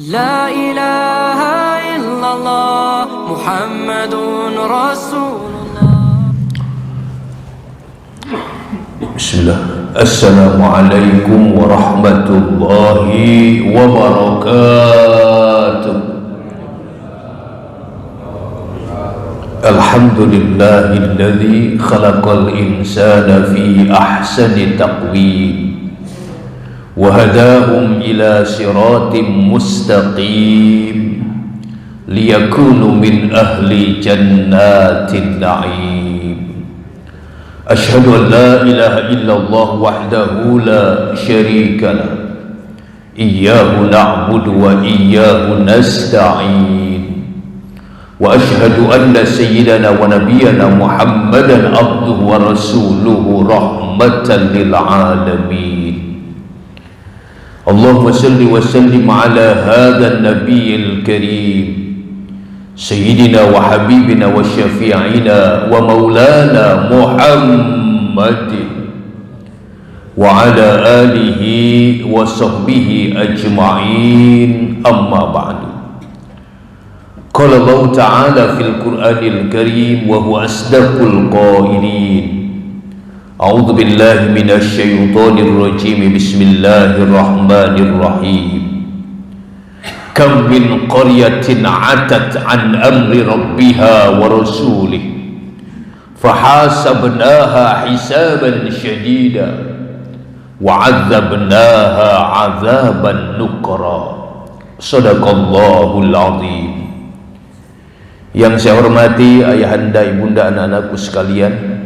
لا إله إلا الله محمد رسول الله. بسم الله. السلام عليكم ورحمة الله وبركاته. الحمد لله الذي خلق الإنسان في أحسن تقويم وهداهم إلى صراط مستقيم ليكونوا من أهل جنات النعيم. أشهد أن لا إله إلا الله وحده لا شريك له إياه نعبد وإياه نستعين. وأشهد أن سيدنا ونبينا محمدا عبده ورسوله رحمة للعالمين. اللهم صل وسلم على هذا النبي الكريم سيدنا وحبيبنا وشفيعنا ومولانا محمد وعلى آله وصحبه أجمعين. أما بعد، قال الله تعالى في القرآن الكريم وهو أصدق القائلين: أعوذ بالله من الشيطان الرجيم. بسم الله الرحمن الرحيم. كم من قرية عتت عن أمر ربها ورسوله فحاسبناها حسابا شديدا وعذبناها عذابا نكرا. Sadaqallahul azim. Yang saya hormati ayahanda, ibunda, anak-anakku sekalian,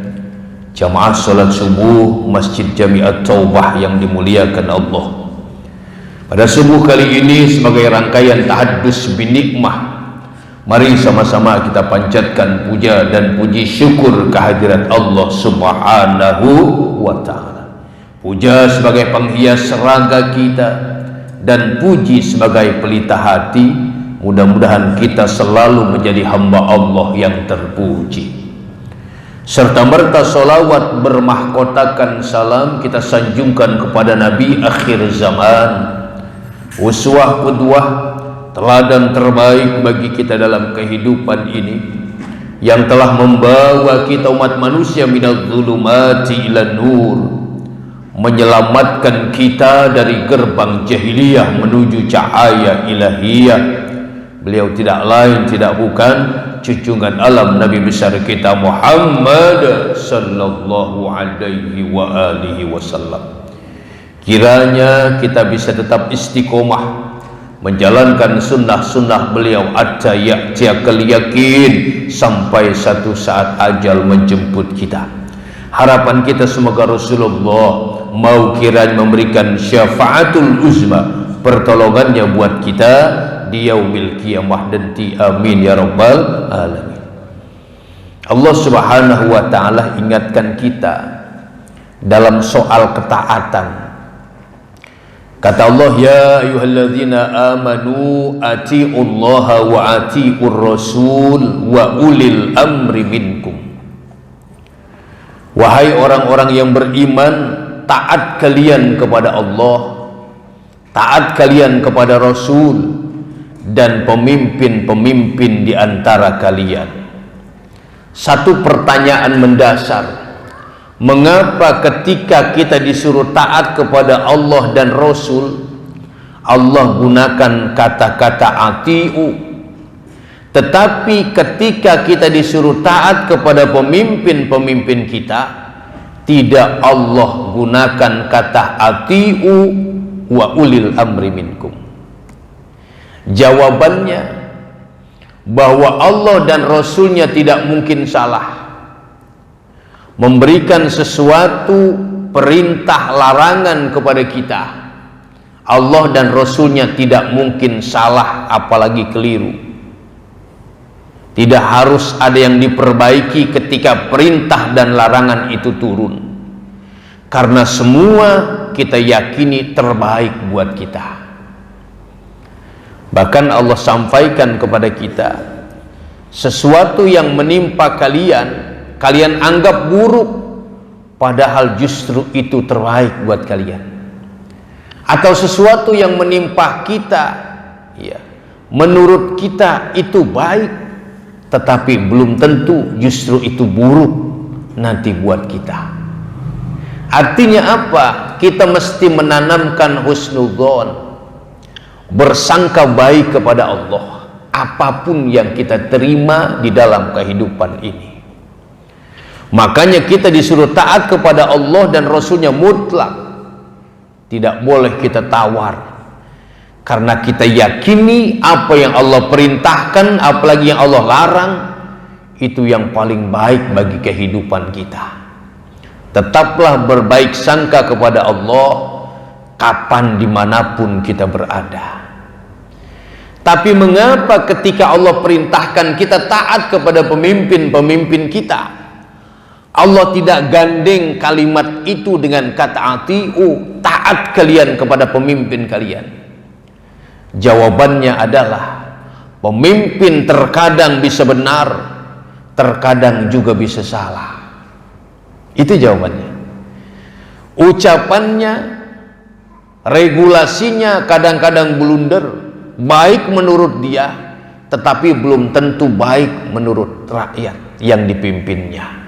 jamaah salat subuh Masjid Jami'at Taubah yang dimuliakan Allah. Pada subuh kali ini sebagai rangkaian tahaddus binikmah, mari sama-sama kita panjatkan puja dan puji syukur kehadirat Allah Subhanahu wa ta'ala. Puja sebagai penghias raga kita dan puji sebagai pelita hati. Mudah-mudahan kita selalu menjadi hamba Allah yang terpuji. Serta merta solawat bermahkotakan salam kita sanjungkan kepada Nabi akhir zaman, uswah qudwah, teladan terbaik bagi kita dalam kehidupan ini, yang telah membawa kita umat manusia minadz zulumati ilan nur, menyelamatkan kita dari gerbang jahiliyah menuju cahaya ilahiyah. Beliau tidak lain tidak bukan junjungan alam Nabi besar kita Muhammad sallallahu alaihi wa alihi wasallam. Kiranya kita bisa tetap istiqomah menjalankan sunnah-sunnah beliau at-tayyakal yakin sampai satu saat ajal menjemput kita. Harapan kita semoga Rasulullah mau kiranya memberikan syafaatul uzma, pertolongannya buat kita di yaumil qiyamah nanti. Amin ya rabbal alamin. Allah Subhanahu wa ta'ala ingatkan kita dalam soal ketaatan. Kata Allah, ya ayyuhalladzina amanu atiullaha wa atiur rasul wa ulil amri minkum. Wahai orang-orang yang beriman, taat kalian kepada Allah, taat kalian kepada Rasul dan pemimpin-pemimpin di antara kalian. Satu pertanyaan mendasar, mengapa ketika kita disuruh taat kepada Allah dan Rasul, Allah gunakan kata-kata atiu, tetapi ketika kita disuruh taat kepada pemimpin-pemimpin kita, tidak Allah gunakan kata atiu wa ulil amri minkum? Jawabannya bahwa Allah dan Rasulnya tidak mungkin salah memberikan sesuatu perintah larangan kepada kita. Allah dan Rasulnya tidak mungkin salah apalagi keliru. Tidak harus ada yang diperbaiki ketika perintah dan larangan itu turun, karena semua kita yakini terbaik buat kita. Bahkan Allah sampaikan kepada kita, sesuatu yang menimpa kalian, kalian anggap buruk, padahal justru itu terbaik buat kalian. Atau sesuatu yang menimpa kita, ya, menurut kita itu baik, tetapi belum tentu justru itu buruk nanti buat kita. Artinya apa? Kita mesti menanamkan husnudzon, bersangka baik kepada Allah apapun yang kita terima di dalam kehidupan ini. Makanya kita disuruh taat kepada Allah dan Rasulnya mutlak, tidak boleh kita tawar, karena kita yakini apa yang Allah perintahkan, apalagi yang Allah larang, itu yang paling baik bagi kehidupan kita. Tetaplah berbaik sangka kepada Allah kapan dimanapun kita berada. Tapi mengapa ketika Allah perintahkan kita taat kepada pemimpin-pemimpin kita, Allah tidak gandeng kalimat itu dengan kata ati'u, taat kalian kepada pemimpin kalian? Jawabannya adalah pemimpin terkadang bisa benar, terkadang juga bisa salah. Itu jawabannya. Ucapannya, regulasinya kadang-kadang blunder, baik menurut dia, tetapi belum tentu baik menurut rakyat yang dipimpinnya.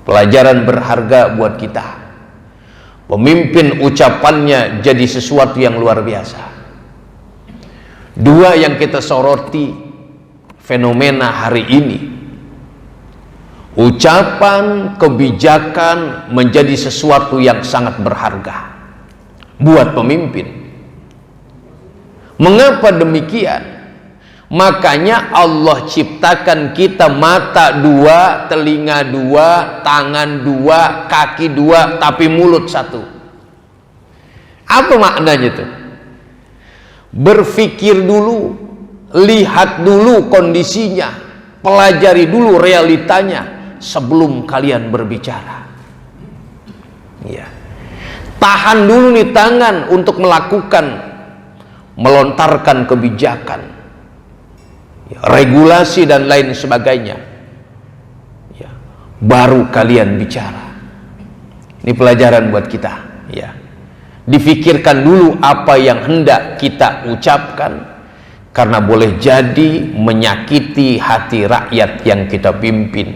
Pelajaran berharga buat kita. Pemimpin ucapannya jadi sesuatu yang luar biasa. Dua yang kita soroti fenomena hari ini. Ucapan, kebijakan menjadi sesuatu yang sangat berharga buat pemimpin. Mengapa demikian? Makanya Allah ciptakan kita mata dua, telinga dua, tangan dua, kaki dua, tapi mulut satu. Apa maknanya itu? Berpikir dulu, lihat dulu kondisinya, pelajari dulu realitanya sebelum kalian berbicara. Ya. Tahan dulu nih tangan untuk melontarkan kebijakan, ya, regulasi dan lain sebagainya, ya, baru kalian bicara. Ini pelajaran buat kita, ya. Difikirkan dulu apa yang hendak kita ucapkan, karena boleh jadi menyakiti hati rakyat yang kita pimpin,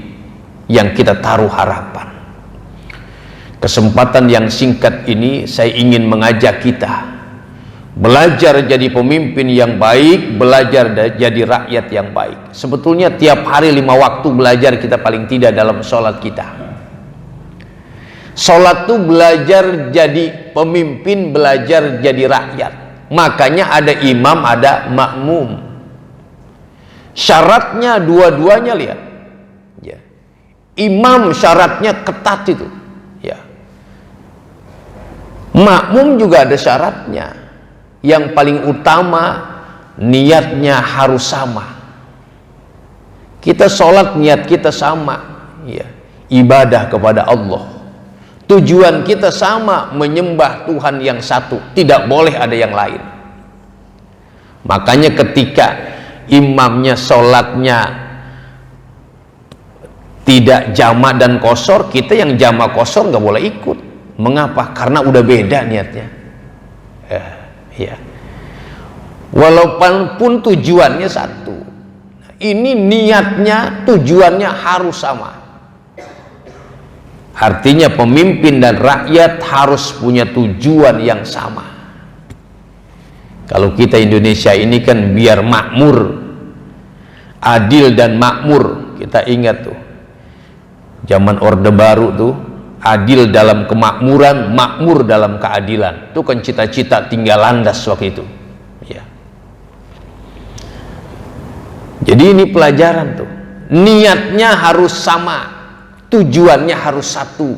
yang kita taruh harapan. Kesempatan yang singkat ini saya ingin mengajak kita belajar jadi pemimpin yang baik, belajar jadi rakyat yang baik. Sebetulnya tiap hari 5 waktu belajar kita paling tidak dalam sholat kita. Sholat itu belajar jadi pemimpin, belajar jadi rakyat. Makanya ada imam, ada makmum. Syaratnya dua-duanya, lihat. Ya. Imam syaratnya ketat itu. Ya. Makmum juga ada syaratnya. Yang paling utama niatnya harus sama. Kita sholat niat kita sama, ya, ibadah kepada Allah. Tujuan kita sama, menyembah Tuhan yang satu, tidak boleh ada yang lain. Makanya ketika imamnya sholatnya tidak jamak dan qashar, kita yang jamak qashar nggak boleh ikut. Mengapa? Karena udah beda niatnya. Ya. Walaupun tujuannya satu, ini niatnya, tujuannya harus sama. Artinya pemimpin dan rakyat harus punya tujuan yang sama. Kalau kita Indonesia ini kan biar makmur, adil dan makmur. Kita ingat tuh, zaman Orde Baru tuh, adil dalam kemakmuran, makmur dalam keadilan. Itu kan cita-cita tinggal landas waktu itu. Ya. Jadi ini pelajaran tuh. Niatnya harus sama, tujuannya harus satu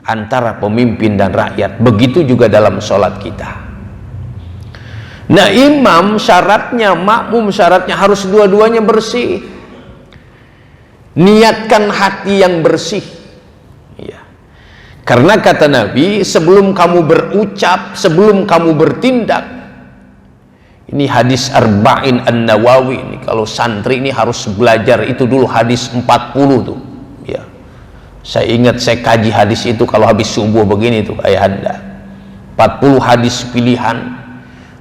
antara pemimpin dan rakyat. Begitu juga dalam sholat kita. Nah, imam syaratnya, makmum syaratnya harus dua-duanya bersih. Niatkan hati yang bersih. Ya. Karena kata Nabi, sebelum kamu berucap, sebelum kamu bertindak. Ini hadis Arba'in An-Nawawi. Ini kalau santri ini harus belajar itu dulu, hadis 40 tuh. Ya. Saya ingat saya kaji hadis itu kalau habis subuh begini tuh ayahanda. 40 hadis pilihan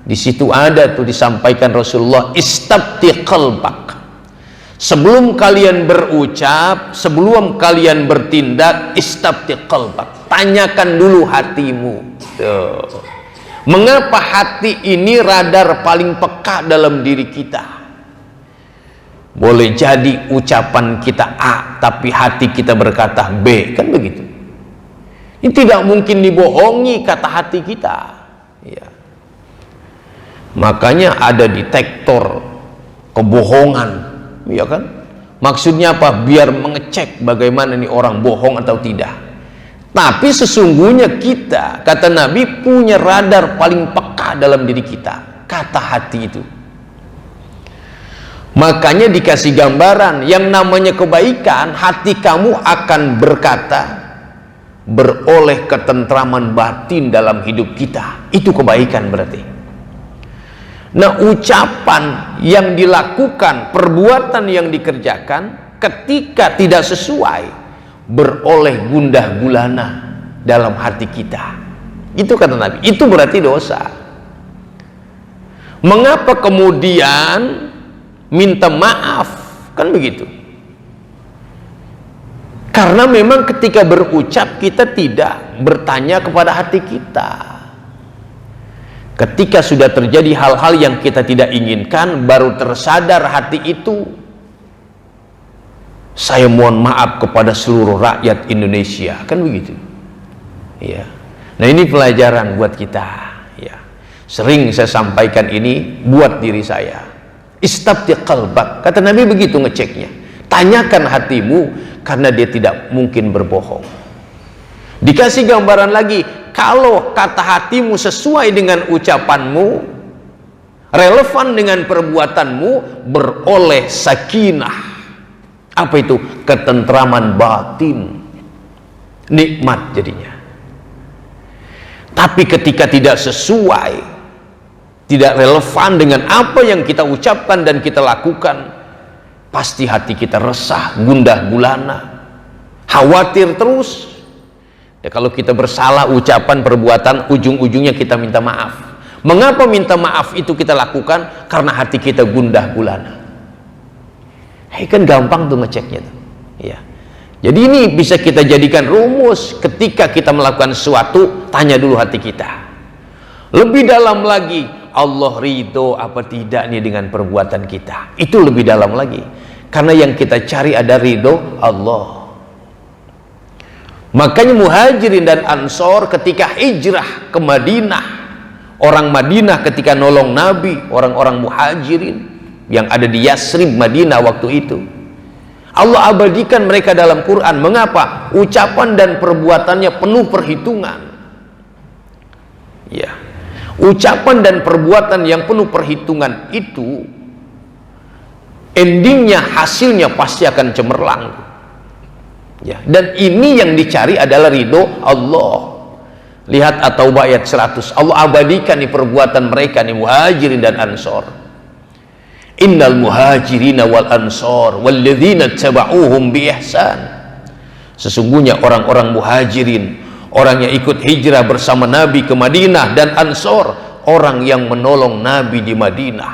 Di situ ada tuh disampaikan Rasulullah, istabti qalbak. Sebelum kalian berucap, sebelum kalian bertindak, istabti qalbak. Tanyakan dulu hatimu. Tuh. Mengapa hati ini radar paling peka dalam diri kita? Boleh jadi ucapan kita A, tapi hati kita berkata B, kan begitu. Ini tidak mungkin dibohongi kata hati kita. Ya. Makanya ada detektor kebohongan, ya kan? Maksudnya apa? Biar mengecek bagaimana nih orang bohong atau tidak. Tapi sesungguhnya kita, kata Nabi, punya radar paling peka dalam diri kita, kata hati itu. Makanya dikasih gambaran yang namanya kebaikan, hati kamu akan berkata, beroleh ketentraman batin dalam hidup kita. Itu kebaikan berarti. Nah, ucapan yang dilakukan, perbuatan yang dikerjakan ketika tidak sesuai, beroleh gundah gulana dalam hati kita. Itu kata Nabi, itu berarti dosa. Mengapa kemudian minta maaf? Kan begitu. Karena memang ketika berucap kita tidak bertanya kepada hati kita. Ketika sudah terjadi hal-hal yang kita tidak inginkan, baru tersadar hati itu. Saya mohon maaf kepada seluruh rakyat Indonesia, kan begitu. Ya. Nah, ini pelajaran buat kita. Ya. Sering saya sampaikan ini buat diri saya. Istabti qalbak, kata Nabi begitu ngeceknya. Tanyakan hatimu, karena dia tidak mungkin berbohong. Dikasih gambaran lagi, kalau kata hatimu sesuai dengan ucapanmu, relevan dengan perbuatanmu, beroleh sakinah. Apa itu? Ketentraman batin. Nikmat jadinya. Tapi ketika tidak sesuai, tidak relevan dengan apa yang kita ucapkan dan kita lakukan, pasti hati kita resah, gundah gulana, khawatir terus. Ya, kalau kita bersalah ucapan perbuatan, ujung-ujungnya kita minta maaf. Mengapa minta maaf itu kita lakukan? Karena hati kita gundah gulana. Kan gampang tuh ngeceknya tuh. Ya. Jadi ini bisa kita jadikan rumus. Ketika kita melakukan sesuatu, tanya dulu hati kita. Lebih dalam lagi, Allah ridho apa tidak nih dengan perbuatan kita. Itu lebih dalam lagi. Karena yang kita cari ada ridho Allah. Makanya Muhajirin dan Ansor ketika hijrah ke Madinah, orang Madinah ketika nolong Nabi, orang-orang Muhajirin yang ada di Yasrib Madinah waktu itu, Allah abadikan mereka dalam Quran. Mengapa? Ucapan dan perbuatannya penuh perhitungan. Ya, ucapan dan perbuatan yang penuh perhitungan itu endingnya, hasilnya pasti akan cemerlang. Ya, dan ini yang dicari adalah ridho Allah. Lihat At-Taubah ayat 100. Allah abadikan nih perbuatan mereka nih Muhajirin dan Ansor. Innal muhajirina wal ansor walladzina tabauhum bi ihsan. Sesungguhnya orang-orang muhajirin, orang yang ikut hijrah bersama Nabi ke Madinah, dan Ansor, orang yang menolong Nabi di Madinah,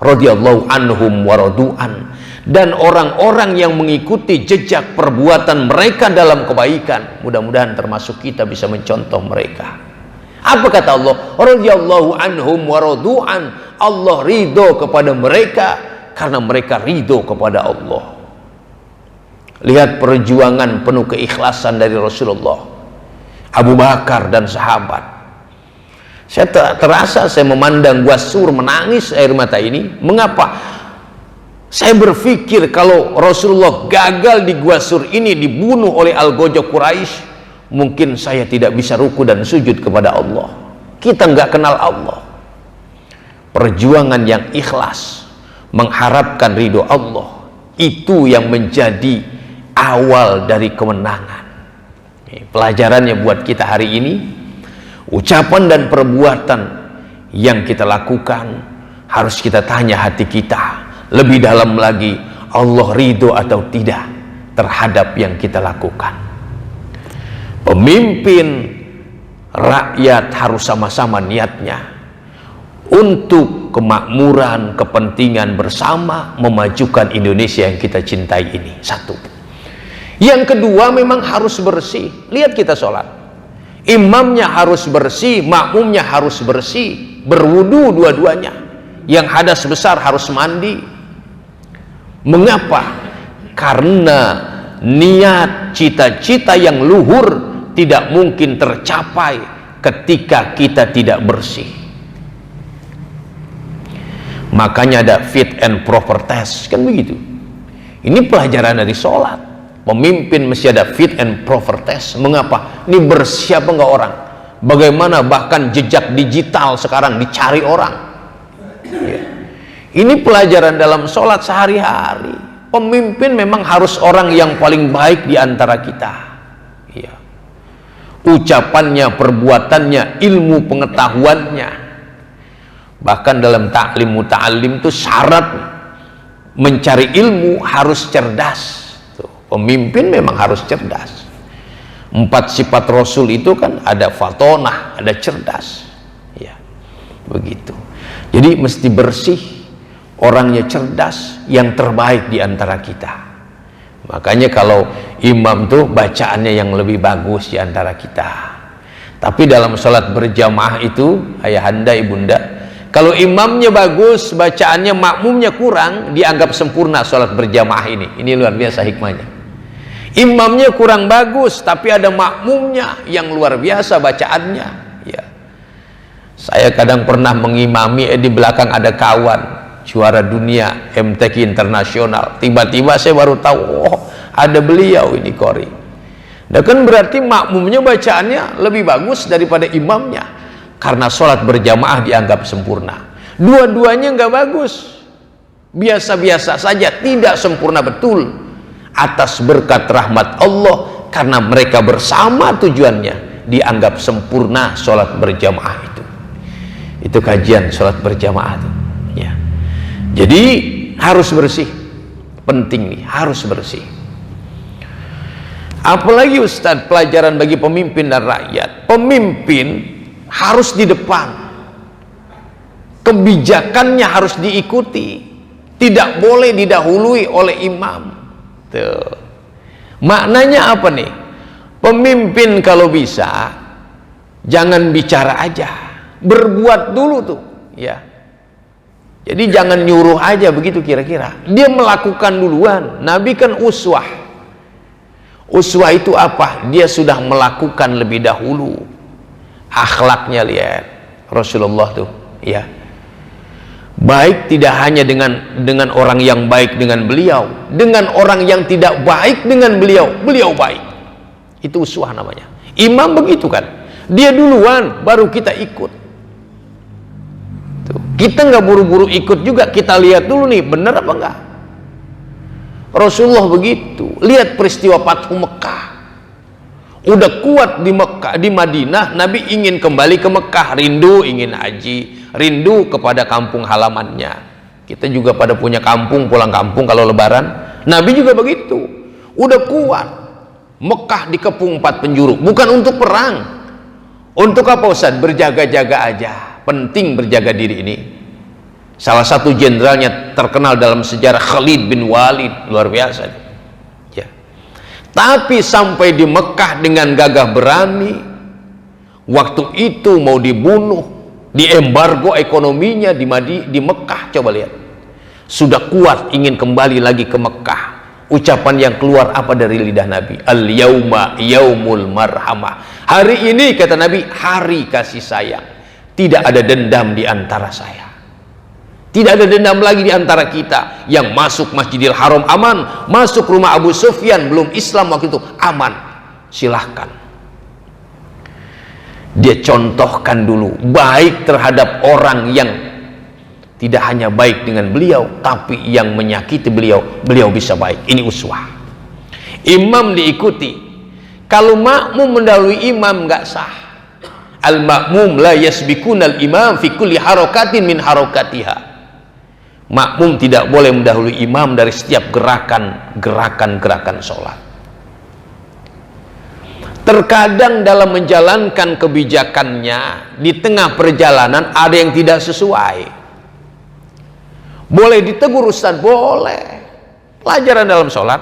radhiyallahu anhum wa radu'an, dan orang-orang yang mengikuti jejak perbuatan mereka dalam kebaikan. Mudah-mudahan termasuk kita bisa mencontoh mereka. Apa kata Allah? Radhiyallahu anhum wa radu'an. Allah ridho kepada mereka karena mereka ridho kepada Allah. Lihat perjuangan penuh keikhlasan dari Rasulullah, Abu Bakar dan sahabat. Saya terasa saya memandang Gwasur menangis air mata ini. Mengapa? Saya berpikir kalau Rasulullah gagal di Gwasur ini, dibunuh oleh Al-Gojok Quraisy, mungkin saya tidak bisa ruku dan sujud kepada Allah. Kita nggak kenal Allah. Perjuangan yang ikhlas, mengharapkan ridho Allah, itu yang menjadi awal dari kemenangan. Pelajarannya buat kita hari ini, ucapan dan perbuatan yang kita lakukan harus kita tanya hati kita. Lebih dalam lagi, Allah ridho atau tidak terhadap yang kita lakukan. Pemimpin, rakyat harus sama-sama niatnya untuk kemakmuran, kepentingan bersama, memajukan Indonesia yang kita cintai ini. Satu. Yang kedua, memang harus bersih. Lihat kita sholat, imamnya harus bersih, makmumnya harus bersih, berwudu dua-duanya. Yang hadas besar harus mandi. Mengapa? Karena niat cita-cita yang luhur tidak mungkin tercapai ketika kita tidak bersih. Makanya ada fit and proper test, kan begitu. Ini pelajaran dari sholat. Pemimpin mesti ada fit and proper test. Mengapa? Ini bersih apa enggak orang? Bagaimana bahkan jejak digital sekarang dicari orang ya. Ini pelajaran dalam sholat sehari-hari. Pemimpin memang harus orang yang paling baik di antara kita ya. Ucapannya, perbuatannya, ilmu pengetahuannya. Bahkan dalam ta'lim muta'alim itu syarat mencari ilmu harus cerdas. Pemimpin memang harus cerdas. 4 sifat Rasul itu kan ada fatonah, ada cerdas ya, begitu. Jadi mesti bersih, orangnya cerdas, yang terbaik di antara kita. Makanya kalau imam tuh bacaannya yang lebih bagus di antara kita. Tapi dalam sholat berjamaah itu, ayahanda, ibunda, kalau imamnya bagus, bacaannya, makmumnya kurang, dianggap sempurna sholat berjamaah ini. Ini luar biasa hikmahnya. Imamnya kurang bagus, tapi ada makmumnya yang luar biasa bacaannya ya. Saya kadang pernah mengimami, di belakang ada kawan juara dunia MTQ internasional. Tiba-tiba saya baru tahu, oh ada beliau ini qori. Dan kan berarti makmumnya bacaannya lebih bagus daripada imamnya, karena sholat berjamaah dianggap sempurna. Dua-duanya nggak bagus, biasa-biasa saja, tidak sempurna betul. Atas berkat rahmat Allah, karena mereka bersama tujuannya, dianggap sempurna sholat berjamaah itu. Itu kajian sholat berjamaah itu ya. Jadi harus bersih, penting nih, harus bersih. Apalagi Ustadz, pelajaran bagi pemimpin dan rakyat. Pemimpin harus di depan, kebijakannya harus diikuti, tidak boleh didahului oleh imam. Tuh. Maknanya apa nih? Pemimpin kalau bisa jangan bicara aja, berbuat dulu tuh ya. Jadi jangan nyuruh aja begitu, kira-kira dia melakukan duluan. Nabi kan uswah. Uswah itu apa? Dia sudah melakukan lebih dahulu. Akhlaknya lihat Rasulullah tuh ya. Baik tidak hanya dengan orang yang baik dengan beliau, dengan orang yang tidak baik dengan beliau, beliau baik. Itu uswah namanya. Imam begitu kan, dia duluan baru kita ikut. Tuh. Kita nggak buru-buru ikut juga, kita lihat dulu nih benar apa enggak. Rasulullah begitu. Lihat peristiwa Fathu Mekah. Udah kuat di Mekah, di Madinah, Nabi ingin kembali ke Mekah, rindu ingin haji, rindu kepada kampung halamannya. Kita juga pada punya kampung, pulang kampung kalau lebaran. Nabi juga begitu. Udah kuat. Mekah dikepung 4 penjuru, bukan untuk perang. Untuk apa Ustaz? Berjaga-jaga aja. Penting berjaga diri ini. Salah satu jenderalnya terkenal dalam sejarah, Khalid bin Walid, luar biasa ya. Tapi sampai di Mekah dengan gagah berani, waktu itu mau dibunuh, diembargo ekonominya di Mekah. Coba lihat, sudah kuat ingin kembali lagi ke Mekah. Ucapan yang keluar apa dari lidah Nabi? Al-yauma yaumul marhamah. Hari ini kata Nabi, hari kasih sayang. Tidak ada dendam di antara saya. Tidak ada dendam lagi di antara kita. Yang masuk Masjidil Haram aman, masuk rumah Abu Sufyan belum Islam waktu itu aman. Silahkan. Dia contohkan dulu baik terhadap orang yang tidak hanya baik dengan beliau, tapi yang menyakiti beliau, beliau bisa baik. Ini uswah. Imam diikuti. Kalau makmum mendahului imam nggak sah. Al makmum la yasbikunal imam fi kulli harakatin min harakatiha. Makmum tidak boleh mendahului imam dari setiap gerakan sholat. Terkadang dalam menjalankan kebijakannya di tengah perjalanan ada yang tidak sesuai. Boleh ditegur Ustaz? Boleh. Pelajaran dalam sholat,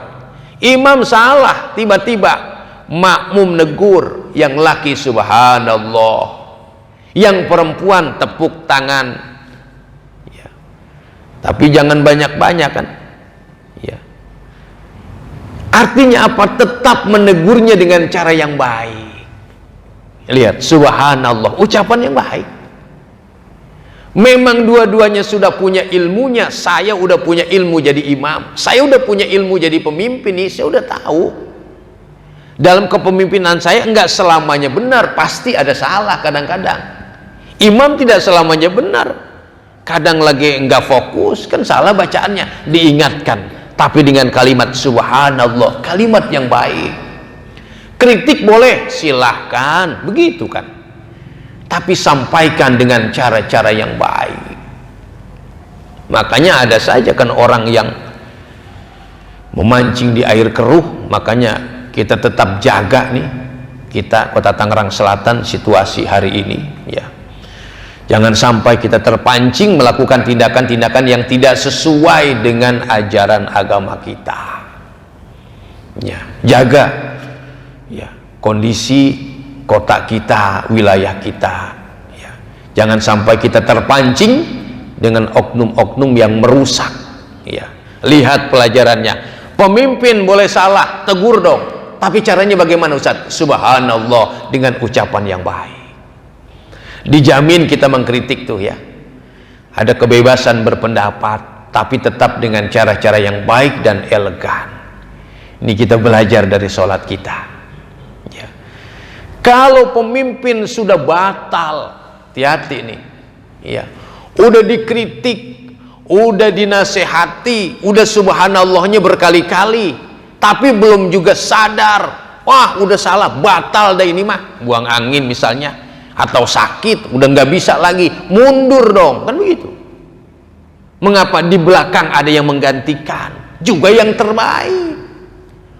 imam salah, tiba-tiba makmum negur, yang laki subhanallah, yang perempuan tepuk tangan, ya. Tapi jangan banyak-banyak kan, ya. Artinya apa? Tetap menegurnya dengan cara yang baik. Lihat, subhanallah, ucapan yang baik. Memang dua-duanya sudah punya ilmunya. Saya udah punya ilmu jadi imam, saya udah punya ilmu jadi pemimpin nih, saya udah tahu. Dalam kepemimpinan saya enggak selamanya benar, pasti ada salah kadang-kadang. Imam tidak selamanya benar, kadang lagi enggak fokus, kan salah bacaannya, diingatkan. Tapi dengan kalimat subhanallah, kalimat yang baik. Kritik boleh, silahkan, begitu kan. Tapi sampaikan dengan cara-cara yang baik. Makanya ada saja kan orang yang memancing di air keruh. Makanya kita tetap jaga nih, kita Kota Tangerang Selatan, situasi hari ini, ya. Jangan sampai kita terpancing melakukan tindakan-tindakan yang tidak sesuai dengan ajaran agama kita. Ya, jaga ya kondisi kota kita, wilayah kita, ya. Jangan sampai kita terpancing dengan oknum-oknum yang merusak, ya. Lihat pelajarannya, pemimpin boleh salah, tegur dong, tapi caranya bagaimana Ustaz? Subhanallah, dengan ucapan yang baik. Dijamin kita mengkritik tuh, ya. Ada kebebasan berpendapat, tapi tetap dengan cara-cara yang baik dan elegan. Ini kita belajar dari sholat kita. Kalau pemimpin sudah batal, hati-hati nih, ya. Udah dikritik, udah dinasehati, udah subhanallahnya berkali-kali, tapi belum juga sadar, wah udah salah, batal dah ini mah, buang angin misalnya, atau sakit, udah nggak bisa lagi, mundur dong, kan begitu. Mengapa di belakang ada yang menggantikan, juga yang terbaik.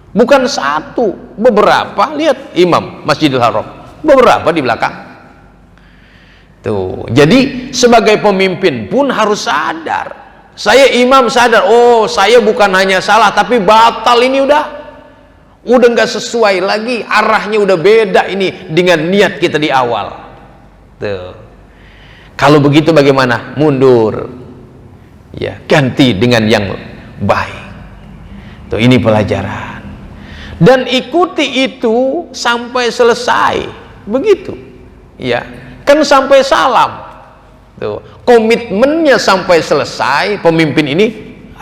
Bukan satu, beberapa. Lihat imam Masjidil Haram, beberapa di belakang tuh. Jadi sebagai pemimpin pun harus sadar. Saya imam sadar, oh saya bukan hanya salah, tapi batal ini udah nggak sesuai lagi, arahnya udah beda ini dengan niat kita di awal tuh. Kalau begitu bagaimana? Mundur, ya, ganti dengan yang baik tuh. Ini pelajaran. Dan ikuti itu sampai selesai, begitu, ya. Kan sampai salam, tuh. Komitmennya sampai selesai. Pemimpin ini,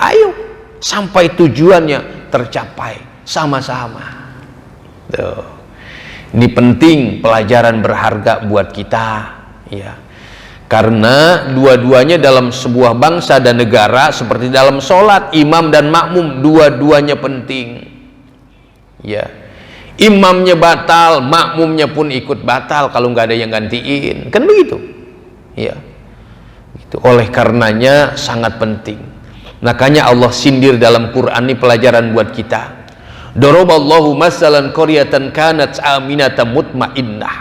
ayo sampai tujuannya tercapai sama-sama. Tuh. Ini penting, pelajaran berharga buat kita, ya. Karena dua-duanya dalam sebuah bangsa dan negara, seperti dalam sholat, imam dan makmum, dua-duanya penting. Ya, imamnya batal, makmumnya pun ikut batal kalau nggak ada yang gantiin, kan begitu, ya. Itu oleh karenanya sangat penting. Makanya Allah sindir dalam Quran, ini pelajaran buat kita. Daraballahu masalan qaryatan kanat aminatan mutmainnah.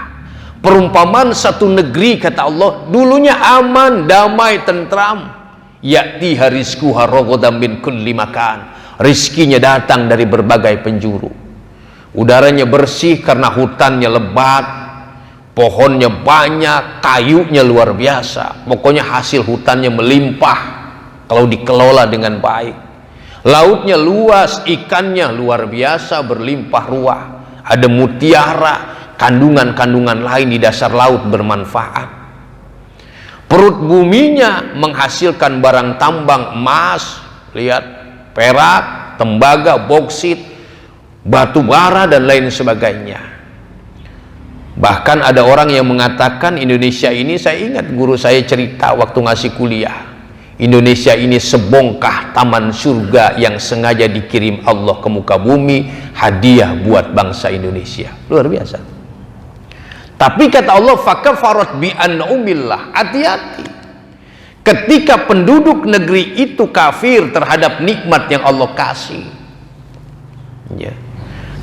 Perumpamaan satu negeri, kata Allah, dulunya aman, damai, tentram. Ya'tiha rizquha ragadan min kulli makan. Rizkinya datang dari berbagai penjuru. Udaranya bersih karena hutannya lebat, pohonnya banyak, kayunya luar biasa. Pokoknya hasil hutannya melimpah kalau dikelola dengan baik. Lautnya luas, ikannya luar biasa, berlimpah ruah. Ada mutiara, kandungan-kandungan lain di dasar laut bermanfaat. Perut buminya menghasilkan barang tambang emas, lihat, perak, tembaga, boksit, batu bara dan lain sebagainya. Bahkan ada orang yang mengatakan Indonesia ini, saya ingat guru saya cerita waktu ngasih kuliah, Indonesia ini sebongkah taman surga yang sengaja dikirim Allah ke muka bumi, hadiah buat bangsa Indonesia. Luar biasa. Tapi kata Allah, fakafarat bi an'umillah, hati-hati. Ketika penduduk negeri itu kafir terhadap nikmat yang Allah kasih, ya,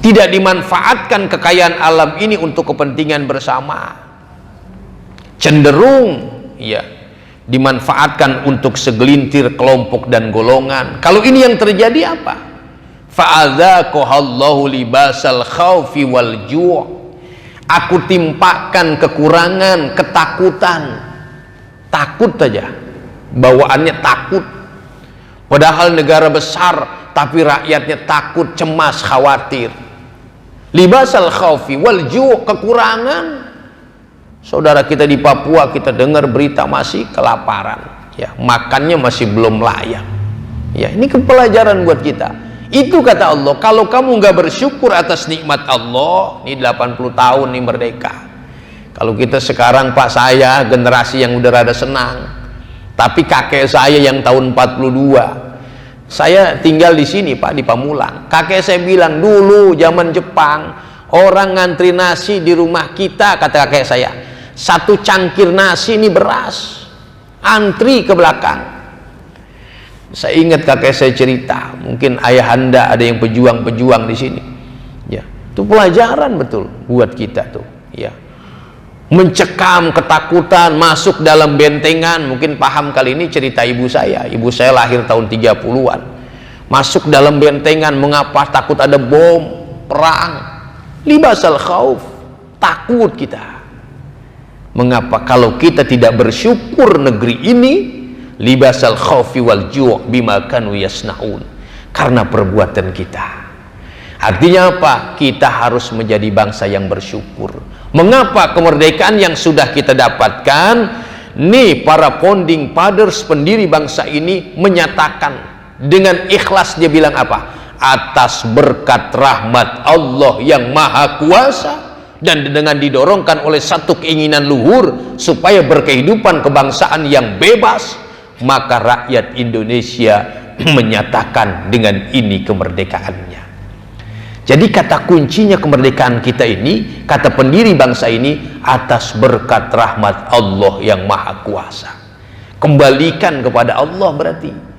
Tidak dimanfaatkan kekayaan alam ini untuk kepentingan bersama. Cenderung ya dimanfaatkan untuk segelintir kelompok dan golongan. Kalau ini yang terjadi apa? Fa'adzaqahallahu libasal khaufi wal ju'. Aku timpakan kekurangan, ketakutan. Takut saja. Bawaannya takut. Padahal negara besar tapi rakyatnya takut, cemas, khawatir. Libasal khaufi wal ju', kekurangan. Saudara kita di Papua, kita dengar berita masih kelaparan, ya, makannya masih belum layak. Ya, ini pelajaran buat kita. Itu kata Allah, kalau kamu nggak bersyukur atas nikmat Allah, ini 80 tahun nih merdeka. Kalau kita sekarang, Pak, saya generasi yang udah rada senang. Tapi kakek saya yang tahun 42, saya tinggal di sini, Pak, di Pamulang. Kakek saya bilang dulu zaman Jepang, orang ngantri nasi di rumah kita, kata kakek saya, satu cangkir nasi ini beras, antri ke belakang. Saya ingat kakek saya cerita, mungkin ayahanda ada yang pejuang-pejuang di sini. Ya, itu pelajaran betul buat kita tuh. Ya, mencekam ketakutan, masuk dalam bentengan. Mungkin paham kali ini cerita ibu saya. Ibu saya lahir tahun 30-an. Masuk dalam bentengan, mengapa? Takut ada bom, perang. Libasal khauf, takut kita. Mengapa? Kalau kita tidak bersyukur negeri ini, libasal khaufi wal ju' bima kanu yasnaun, karena perbuatan kita. Artinya apa? Kita harus menjadi bangsa yang bersyukur. Mengapa? Kemerdekaan yang sudah kita dapatkan, nih para founding fathers, pendiri bangsa ini menyatakan dengan ikhlas, dia bilang apa? Atas berkat rahmat Allah yang maha kuasa dan dengan didorongkan oleh satu keinginan luhur supaya berkehidupan kebangsaan yang bebas, maka rakyat Indonesia menyatakan dengan ini kemerdekaannya. Jadi kata kuncinya kemerdekaan kita ini, kata pendiri bangsa ini, atas berkat rahmat Allah yang maha kuasa. Kembalikan kepada Allah berarti.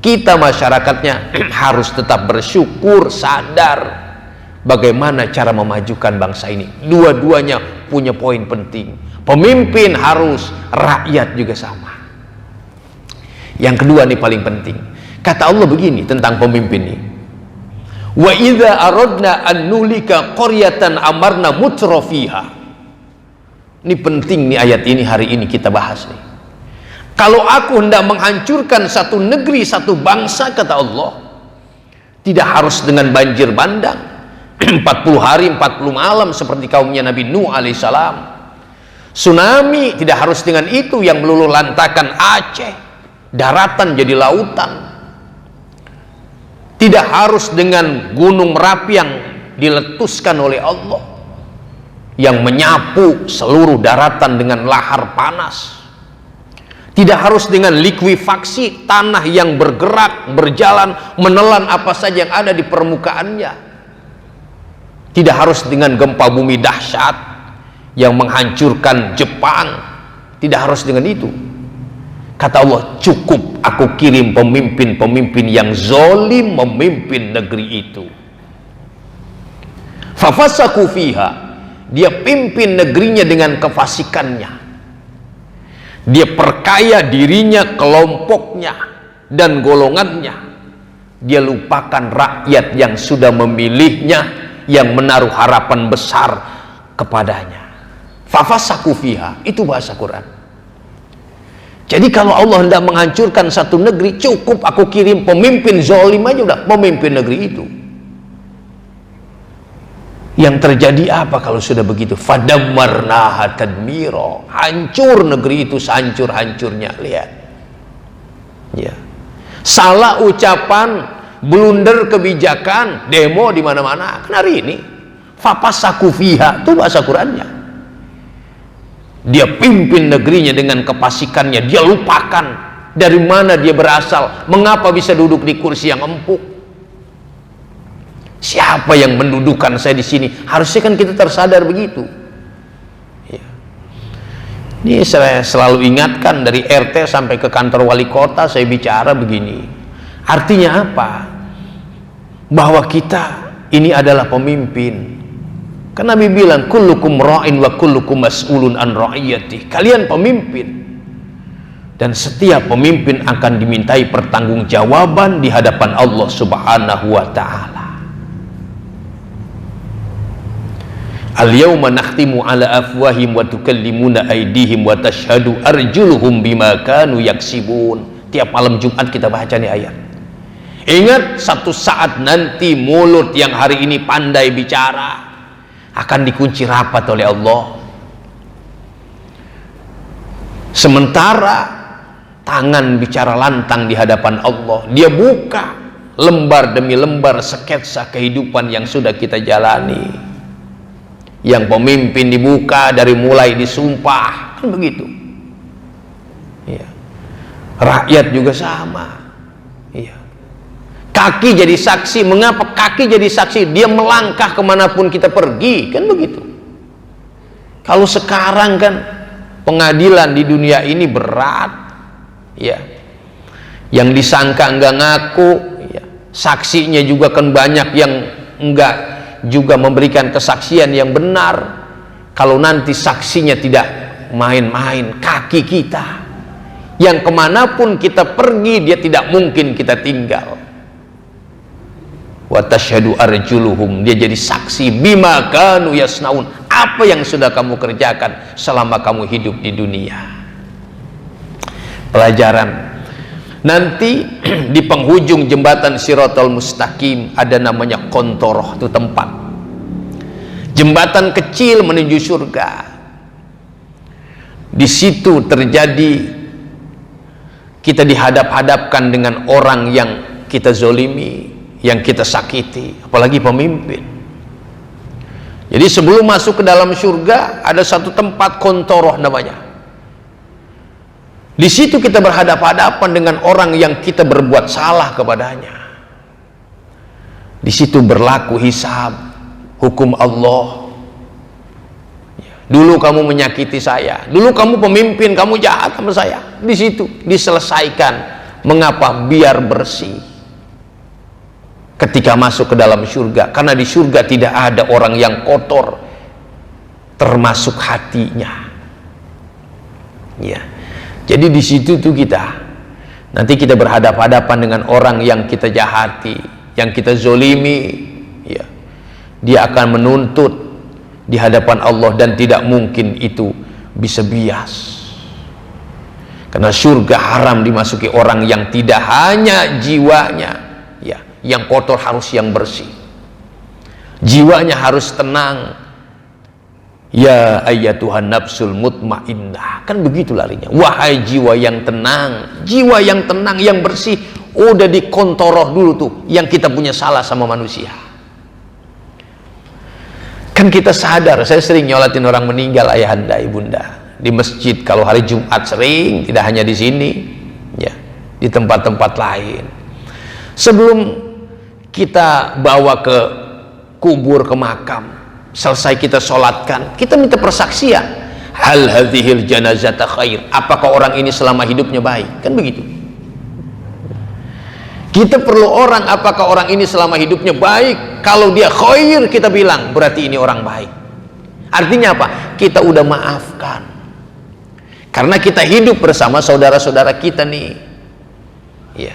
Kita masyarakatnya harus tetap bersyukur, sadar bagaimana cara memajukan bangsa ini. Dua-duanya punya poin penting. Pemimpin harus, rakyat juga sama. Yang kedua nih paling penting. Kata Allah begini tentang pemimpin ini. Wa idza aradna an nulika qaryatan amarna mutrafiha. Ini penting nih ayat ini, hari ini kita bahas nih. Kalau aku hendak menghancurkan satu negeri, satu bangsa, kata Allah, tidak harus dengan banjir bandang 40 hari 40 malam seperti kaumnya Nabi Nuh alaihissalam. Tsunami tidak harus dengan itu yang meluluh lantakan Aceh, daratan jadi lautan. Tidak harus dengan gunung Merapi yang diletuskan oleh Allah, yang menyapu seluruh daratan dengan lahar panas. Tidak harus dengan likuifaksi, tanah yang bergerak, berjalan, menelan apa saja yang ada di permukaannya. Tidak harus dengan gempa bumi dahsyat yang menghancurkan Jepang. Tidak harus dengan itu. Kata Allah, cukup aku kirim pemimpin-pemimpin yang zalim memimpin negeri itu. Fafasaku fiha, dia pimpin negerinya dengan kefasikannya. Dia perkaya dirinya, kelompoknya dan golongannya. Dia lupakan rakyat yang sudah memilihnya, yang menaruh harapan besar kepadanya. Fafasaku fiha, itu bahasa Quran. Jadi kalau Allah hendak menghancurkan satu negeri, cukup aku kirim pemimpin zalim aja udah memimpin negeri itu. Yang terjadi apa kalau sudah begitu? Fadammarnaha tadmira. Hancur negeri itu sehancur-hancurnya. Lihat. Ya. Salah ucapan, blunder kebijakan, demo di mana-mana. Kan hari ini fapasaku fiha, itu bahasa Qur'annya. Dia pimpin negerinya dengan kefasikannya. Dia lupakan dari mana dia berasal, mengapa bisa duduk di kursi yang empuk. Siapa yang mendudukan saya di sini? Harusnya kan kita tersadar begitu. Ya. Ini saya selalu ingatkan dari RT sampai ke kantor wali kota saya bicara begini. Artinya apa? Bahwa kita ini adalah pemimpin. Kan Nabi bilang, kullukum ra'in wa kullukum mas'ulun an ra'iyati. Kalian pemimpin, dan setiap pemimpin akan dimintai pertanggungjawaban di hadapan Allah Subhanahu wa ta'ala. Al-yawma nakhtimu ala afwahim wa tukallimuna aydihim wa tashhadu arjuluhum bima kanu yaksibun. Tiap malam Jumat kita baca nih ayat. Ingat, satu saat nanti mulut yang hari ini pandai bicara akan dikunci rapat oleh Allah. Sementara tangan bicara lantang di hadapan Allah. Dia buka lembar demi lembar sketsa kehidupan yang sudah kita jalani. Yang pemimpin dibuka dari mulai disumpah, kan begitu. Ya. Rakyat juga sama. Ya. Kaki jadi saksi. Mengapa kaki jadi saksi? Dia melangkah kemanapun kita pergi, kan begitu. Kalau sekarang kan pengadilan di dunia ini berat, ya. Yang disangka enggak ngaku, ya. Saksinya juga kan banyak yang enggak juga memberikan kesaksian yang benar. Kalau nanti saksinya tidak main-main, kaki kita yang kemanapun kita pergi, dia tidak mungkin kita tinggal. Wa tashhadu arjuluhum, dia jadi saksi bima kanu yasnaun, apa yang sudah kamu kerjakan selama kamu hidup di dunia. Pelajaran nanti di penghujung jembatan Shiratal Mustaqim ada namanya Kontoroh, itu tempat jembatan kecil menuju surga. Di situ terjadi, kita dihadap-hadapkan dengan orang yang kita zolimi, yang kita sakiti, apalagi pemimpin. Jadi sebelum masuk ke dalam surga ada satu tempat Kontoroh namanya. Di situ kita berhadap-hadapan dengan orang yang kita berbuat salah kepadanya. Di situ berlaku hisab, hukum Allah. Dulu kamu menyakiti saya, dulu kamu pemimpin, kamu jahat sama saya. Di situ diselesaikan. Mengapa? Biar bersih ketika masuk ke dalam surga, karena di surga tidak ada orang yang kotor, termasuk hatinya. Ya, jadi di situ tuh nanti kita berhadap-hadapan dengan orang yang kita jahati, yang kita zolimi. Ya, dia akan menuntut di hadapan Allah dan tidak mungkin itu bisa bias. Karena surga haram dimasuki orang yang tidak hanya jiwanya, ya, yang kotor, harus yang bersih. Jiwanya harus tenang. Ya ayyatuhan nafsul mutmainnah, kan begitu larinya. Wahai jiwa yang tenang, jiwa yang tenang, yang bersih. Udah dikontoroh dulu tuh yang kita punya salah sama manusia. Kan kita sadar, saya sering nyolatin orang meninggal, ayahanda, ibunda, di masjid kalau hari Jumat, sering, tidak hanya di sini, ya, di tempat-tempat lain. Sebelum kita bawa ke kubur, ke makam, selesai kita sholatkan, kita minta persaksian. Hal hadhil janazata khair, apakah orang ini selama hidupnya baik, kan begitu. Kita perlu orang, apakah orang ini selama hidupnya baik. Kalau dia khair, kita bilang berarti ini orang baik. Artinya apa? Kita udah maafkan, karena kita hidup bersama saudara-saudara kita nih, ya.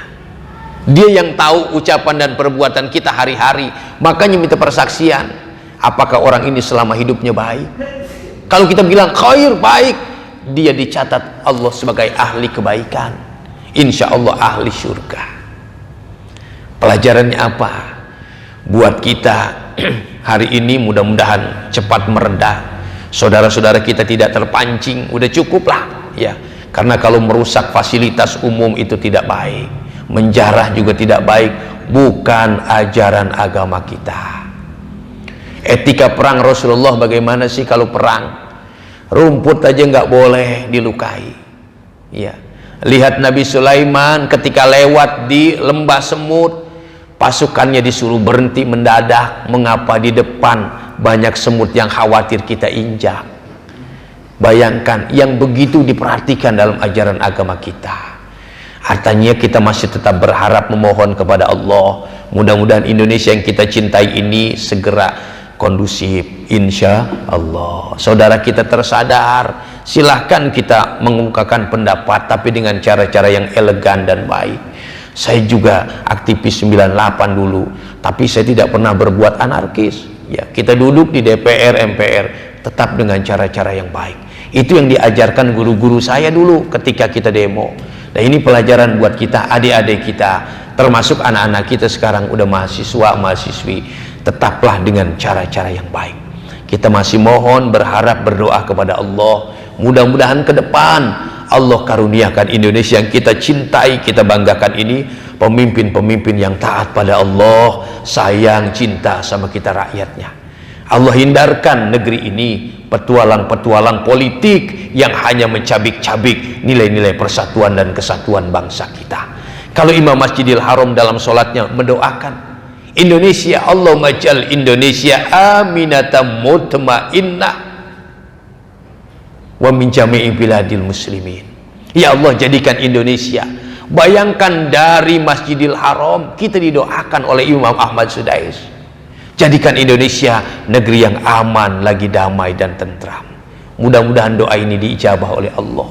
Dia yang tahu ucapan dan perbuatan kita hari-hari, makanya minta persaksian. Apakah orang ini selama hidupnya baik? Kalau kita bilang khair, baik, dia dicatat Allah sebagai ahli kebaikan, insya Allah ahli surga. Pelajarannya apa buat kita hari ini? Mudah-mudahan cepat mereda, saudara-saudara kita tidak terpancing. Udah cukup lah, ya, karena kalau merusak fasilitas umum itu tidak baik, menjarah juga tidak baik, bukan ajaran agama kita. Etika perang Rasulullah bagaimana sih? Kalau perang, rumput aja nggak boleh dilukai, ya. Lihat Nabi Sulaiman ketika lewat di lembah semut, pasukannya disuruh berhenti mendadak. Mengapa? Di depan banyak semut yang khawatir kita injak. Bayangkan, yang begitu diperhatikan dalam ajaran agama kita. Artinya kita masih tetap berharap, memohon kepada Allah Mudah-mudahan Indonesia yang kita cintai ini segera kondusif, insya Allah. Saudara kita tersadar, silahkan kita mengungkapkan pendapat, tapi dengan cara-cara yang elegan dan baik. Saya juga aktivis 98 dulu, tapi saya tidak pernah berbuat anarkis. Ya, kita duduk di DPR, MPR, tetap dengan cara-cara yang baik. Itu yang diajarkan guru-guru saya dulu ketika kita demo. Nah, ini pelajaran buat kita, adik-adik kita, termasuk anak-anak kita sekarang udah mahasiswa, mahasiswi. Tetaplah dengan cara-cara yang baik. Kita masih mohon, berharap, berdoa kepada Allah. Mudah-mudahan ke depan Allah karuniakan Indonesia yang kita cintai, kita banggakan ini, pemimpin-pemimpin yang taat pada Allah, sayang, cinta sama kita rakyatnya. Allah hindarkan negeri ini petualang-petualang politik yang hanya mencabik-cabik nilai-nilai persatuan dan kesatuan bangsa kita. Kalau Imam Masjidil Haram dalam sholatnya mendoakan Indonesia, Allahumma ja'al Indonesia aminatan mutmainnah wa min jami'i biladil muslimin. Ya Allah, jadikan Indonesia, bayangkan dari Masjidil Haram kita didoakan oleh Imam Ahmad Sudais, jadikan Indonesia negeri yang aman, lagi damai dan tentram. Mudah-mudahan doa ini diijabah oleh Allah.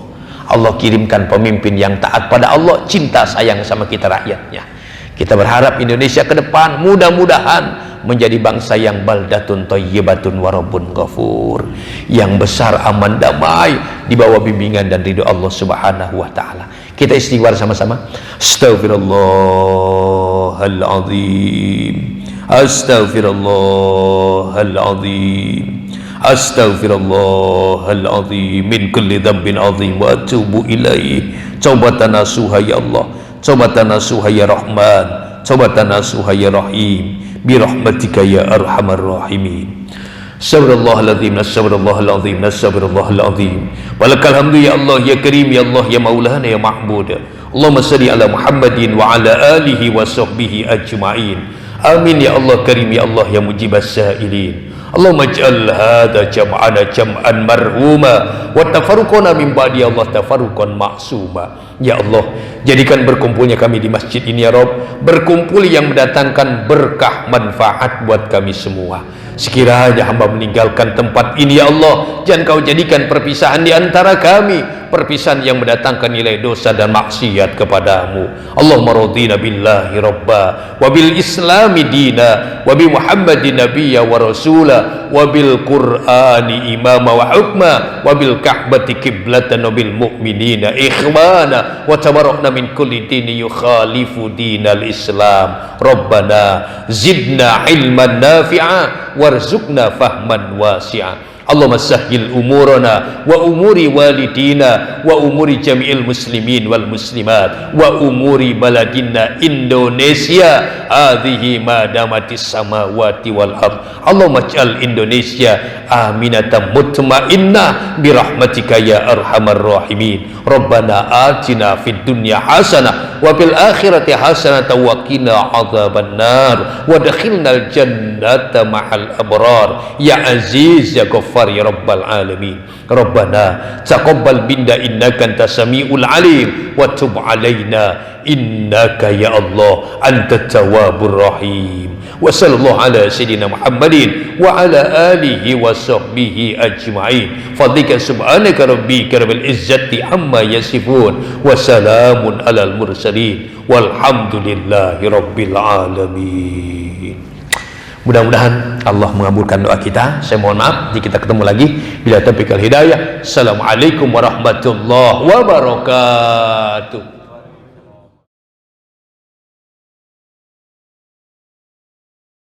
Allah kirimkan pemimpin yang taat pada Allah, cinta sayang sama kita rakyatnya. Kita berharap Indonesia ke depan mudah-mudahan menjadi bangsa yang baldatun thayyibatun wa rabbun ghafur, yang besar, aman, damai, di bawah bimbingan dan ridho Allah Subhanahu wa taala. Kita istighfar sama-sama. Astaghfirullahalazim. Astaghfirullahalazim. Astaghfirullahalazim min kulli dhanbin azim wa atubu ilaih. Taubatan nasuha ya Allah, taubatan nasuha ya Rahman, taubatan nasuha ya Rahim, birahmatika ya arhamar rahimin. Astagfirullahaladzim, astagfirullahaladzim, astagfirullahaladzim. Walakal hamdu ya Allah ya Karim, ya Allah ya Maulana ya Mahmud. Allahumma salli ala Muhammadin wa ala alihi wa sahbihi ajma'in. Amin ya Allah Karim, ya Allah ya mujibas sa'ilin. Allahumma ij'al hadha jam'ana jam'an marhuma wa tafarruqana min ba'di Allah tafarruqan ma'suma. Ya Allah, jadikan berkumpulnya kami di masjid ini ya Rabb, berkumpul yang mendatangkan berkah manfaat buat kami semua. Sekiranya hamba meninggalkan tempat ini ya Allah, jangan kau jadikan perpisahan di antara kami, perpisahan yang mendatangkan nilai dosa dan maksiat kepadamu. Allahumma radina billahi rabba wa bil islami dina wa bi Muhammadin nabiyya wa rasula wa bil qur'ani imama wa hukma wa bil ka'bati qiblatan wa bil mu'minina ikhwana wa tabarra'na min kulli dini yukhalifu dinal islam. Rabbana zidna ilman nafi'a warzuqna fahman wasi'a. Allahumma sahhil umurana wa umuri walidina wa umuri jami'il muslimin wal muslimat wa umuri baladina Indonesia hadhihi ma damatis samawati wal ard. Allahumma ij'al Indonesia aminatan mutmainnah birahmatika ya arhamar rahimin. Rabbana atina fid dunya hasanah wa fil akhirati hasanah wa qina adzabannar wa adkhilnal jannata ma'al abrar ya aziz ya ghaffar ya rabbal alamin. Rabbana taqabbal minna innaka antas samiul alim wa tub alaina innaka ya Allah antat tawwabur rahim. Wa sallallahu ala sayyidina Muhammadin wa ala alihi wa sahbihi ajma'in. Fadlika subhanaka rabbika rabbil izzati amma yasifun wa salamun alal mursalin walhamdulillahi rabbil alamin. Mudah-mudahan Allah mengabulkan doa kita. Saya mohon maaf jika kita ketemu lagi bila taufiq al hidayah. Assalamualaikum warahmatullahi wabarakatuh.